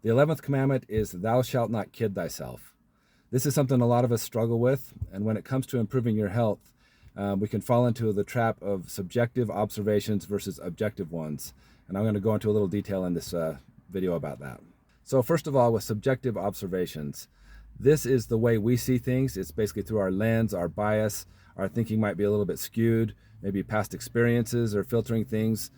The 11th commandment is, thou shalt not kid thyself. This is something a lot of us struggle with, and when it comes to improving your health, we can fall into the trap of subjective observations versus objective ones. And I'm going to go into a little detail in this video about that. So first of all, with subjective observations, this is the way we see things. It's basically through our lens, our bias. Our thinking might be a little bit skewed, maybe past experiences or filtering things.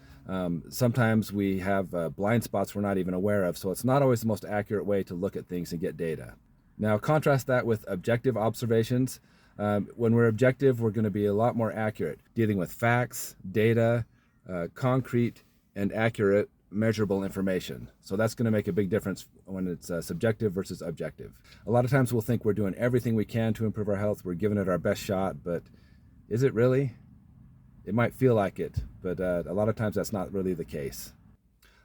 Sometimes we have blind spots we're not even aware of, so it's not always the most accurate way to look at things and get data. Now contrast that with objective observations. When we're objective, we're going to be a lot more accurate, dealing with facts, data, concrete and accurate measurable information. So that's going to make a big difference when it's subjective versus objective. A lot of times we'll think we're doing everything we can to improve our health, we're giving it our best shot, but is it really? It might feel like it, but a lot of times that's not really the case.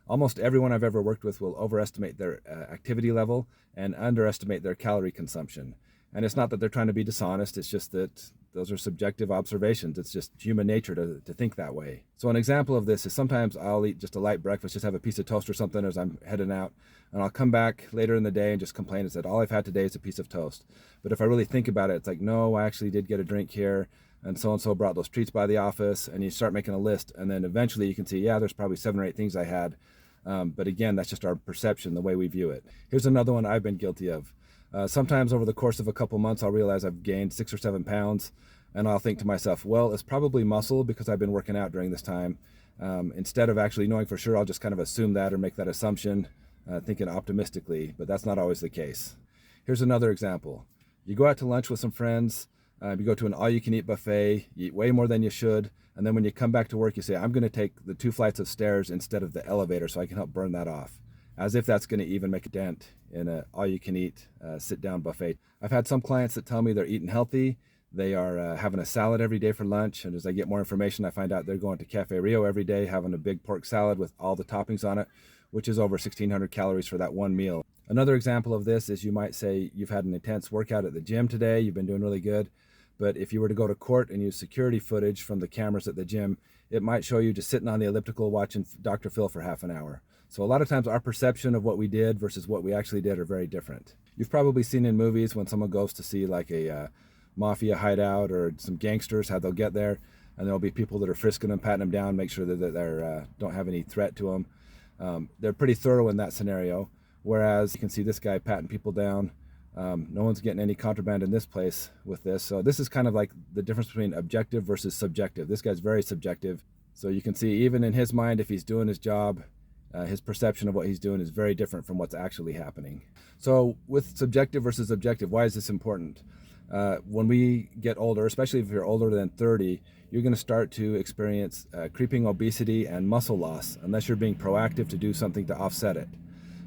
Almost everyone I've ever worked with will overestimate their activity level and underestimate their calorie consumption. And it's not that they're trying to be dishonest, it's just that those are subjective observations. It's just human nature to think that way. So an example of this is sometimes I'll eat just a light breakfast, just have a piece of toast or something as I'm heading out, and I'll come back later in the day and just complain and say, all I've had today is a piece of toast. But if I really think about it, it's like, no, I actually did get a drink here, and so brought those treats by the office, and you start making a list, and then eventually you can see, yeah, there's probably 7 or 8 things I had. But again, that's just our perception, the way we view it. Here's another one I've been guilty of. Sometimes over the course of a couple months, I'll realize I've gained 6 or 7 pounds, and I'll think to myself, well, it's probably muscle because I've been working out during this time. Instead of actually knowing for sure, I'll just kind of assume that or make that assumption, thinking optimistically, but that's not always the case. Here's another example. You go out to lunch with some friends, you go to an all-you-can-eat buffet, you eat way more than you should, and then when you come back to work, you say, I'm going to take the 2 flights of stairs instead of the elevator so I can help burn that off. As if that's going to even make a dent in an all-you-can-eat sit-down buffet. I've had some clients that tell me they're eating healthy, they are having a salad every day for lunch, and as I get more information, I find out they're going to Cafe Rio every day, having a big pork salad with all the toppings on it, which is over 1,600 calories for that one meal. Another example of this is you might say you've had an intense workout at the gym today, you've been doing really good, but if you were to go to court and use security footage from the cameras at the gym, it might show you just sitting on the elliptical watching Dr. Phil for half an hour. So a lot of times our perception of what we did versus what we actually did are very different. You've probably seen in movies when someone goes to see like a mafia hideout or some gangsters, how they'll get there, and there'll be people that are frisking them, patting them down, make sure that they don't have any threat to them. They're pretty thorough in that scenario, whereas you can see this guy patting people down. No one's getting any contraband in this place with this. So this is kind of like the difference between objective versus subjective. This guy's very subjective. So you can see even in his mind, if he's doing his job, his perception of what he's doing is very different from what's actually happening. So with subjective versus objective, why is this important? When we get older, especially if you're older than 30, you're going to start to experience creeping obesity and muscle loss unless you're being proactive to do something to offset it.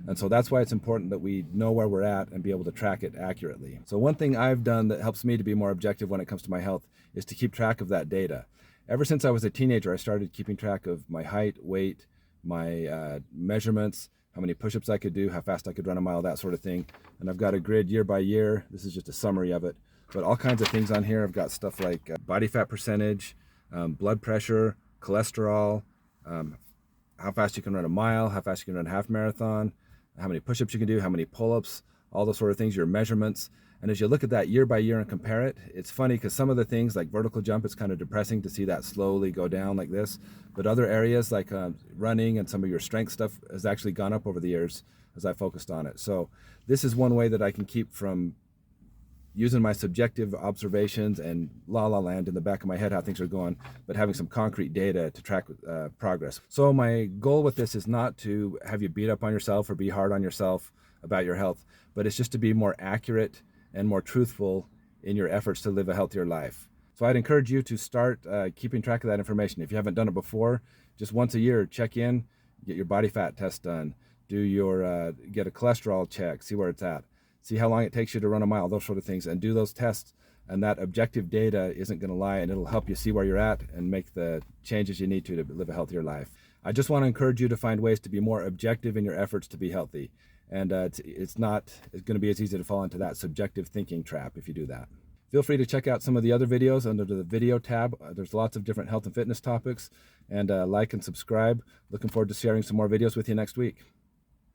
And so that's why it's important that we know where we're at and be able to track it accurately. So one thing I've done that helps me to be more objective when it comes to my health is to keep track of that data. Ever since I was a teenager, I started keeping track of my height, weight, my measurements, how many push-ups I could do, how fast I could run a mile, that sort of thing. And I've got a grid year by year. This is just a summary of it. But all kinds of things on here. I've got stuff like body fat percentage, blood pressure, cholesterol, how fast you can run a mile, how fast you can run a half marathon, how many push-ups you can do, how many pull-ups, all those sort of things, your measurements. And as you look at that year by year and compare it, it's funny because some of the things like vertical jump, it's kind of depressing to see that slowly go down like this. But other areas like running and some of your strength stuff has actually gone up over the years as I focused on it. So this is one way that I can keep from using my subjective observations and la land in the back of my head how things are going, but having some concrete data to track progress. So my goal with this is not to have you beat up on yourself or be hard on yourself about your health, but it's just to be more accurate and more truthful in your efforts to live a healthier life. So I'd encourage you to start keeping track of that information. If you haven't done it before, just once a year, check in, get your body fat test done, do your get a cholesterol check, see where it's at. See how long it takes you to run a mile, those sort of things, and do those tests. And that objective data isn't going to lie, and it'll help you see where you're at and make the changes you need to live a healthier life. I just want to encourage you to find ways to be more objective in your efforts to be healthy. And it's not going to be as easy to fall into that subjective thinking trap if you do that. Feel free to check out some of the other videos under the video tab. There's lots of different health and fitness topics. And like and subscribe. Looking forward to sharing some more videos with you next week.